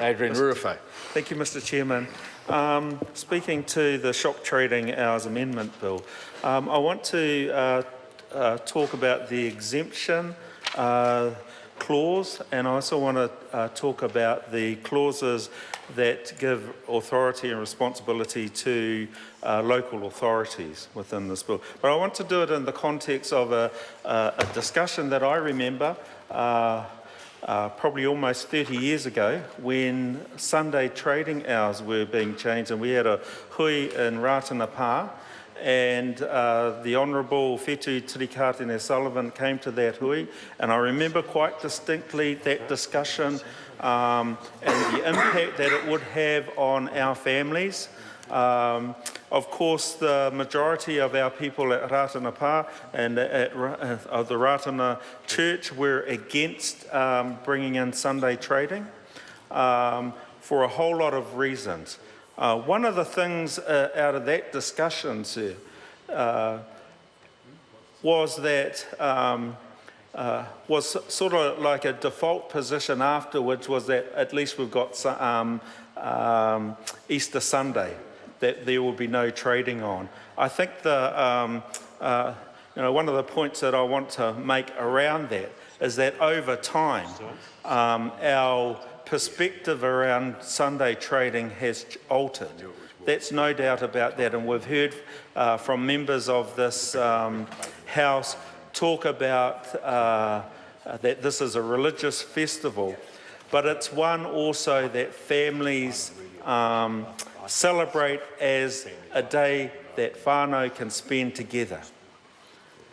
Adrian Ruafo. Thank you, Mr Chairman. Speaking to the Shop Trading Hours Amendment Bill, I want to talk about the exemption clause, and I also want to talk about the clauses that give authority and responsibility to local authorities within this bill. But I want to do it in the context of a discussion that I remember probably almost 30 years ago, when Sunday trading hours were being changed, and we had a hui in Ratanapa, and the Honourable Whetū Tirikatene Sullivan came to that hui, and I remember quite distinctly that discussion and the impact that it would have on our families. Of course, the majority of our people at Ratanapa and of the Ratana Church were against bringing in Sunday trading for a whole lot of reasons. One of the things out of that discussion, sir, was that was sort of like a default position afterwards, was that at least we've got Easter Sunday, that there will be no trading on. I think one of the points that I want to make around that is that over time, our perspective around Sunday trading has altered. That's no doubt about that, and we've heard from members of this House talk about that this is a religious festival, but it's one also that families celebrate as a day that whānau can spend together.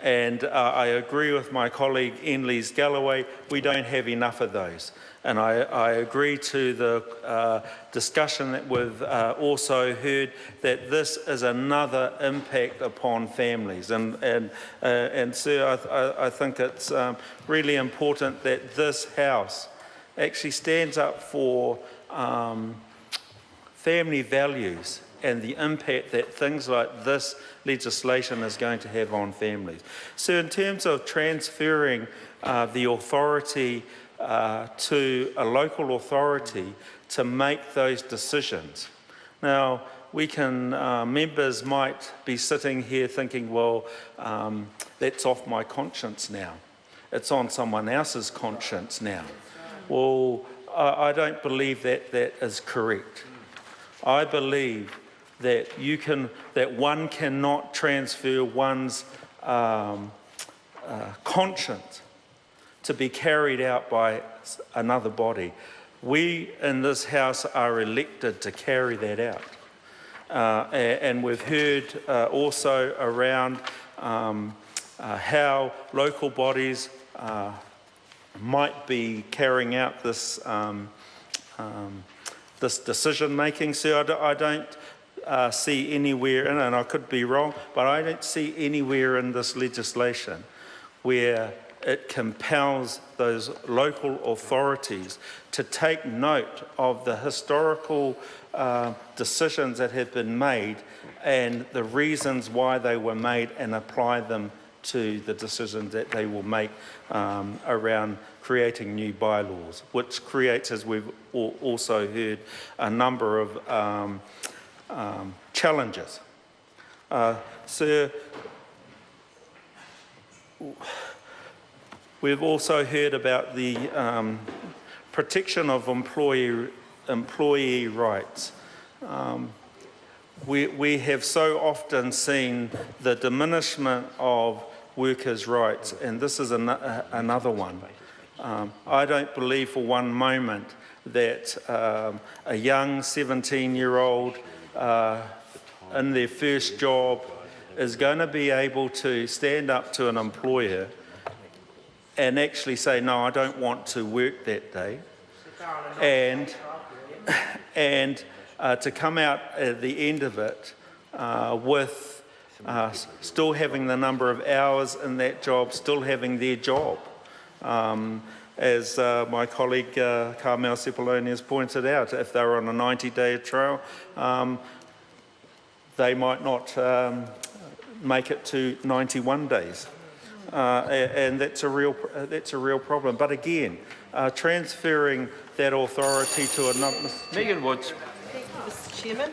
And I agree with my colleague Enlise Galloway, we don't have enough of those. And I agree to the discussion that we've also heard, that this is another impact upon families. And sir, I think it's really important that this House actually stands up for family values and the impact that things like this legislation is going to have on families. So in terms of transferring the authority to a local authority to make those decisions. Now, we can, members might be sitting here thinking, well, that's off my conscience now. It's on someone else's conscience now. Well, I don't believe that that is correct. I believe that one cannot transfer one's conscience to be carried out by another body. We in this House are elected to carry that out. And we've heard also around how local bodies might be carrying out this this decision making. So I don't see anywhere, and I could be wrong, but I don't see anywhere in this legislation where it compels those local authorities to take note of the historical decisions that have been made and the reasons why they were made, and apply them to the decisions that they will make around creating new bylaws, which creates, as we've also heard, a number of challenges. Sir, we've also heard about the protection of employee rights. We have so often seen the diminishment of workers' rights, and this is another one. I don't believe for one moment that a young 17-year-old in their first job is going to be able to stand up to an employer and actually say, no, I don't want to work that day, and to come out at the end of it with still having the number of hours in that job, still having their job. As my colleague Carmel Sepuloni has pointed out, if they were on a 90-day trial, they might not make it to 91 days. And that's a real problem. But again, transferring that authority to another. Megan Woods. Thank you, Mr. Chairman.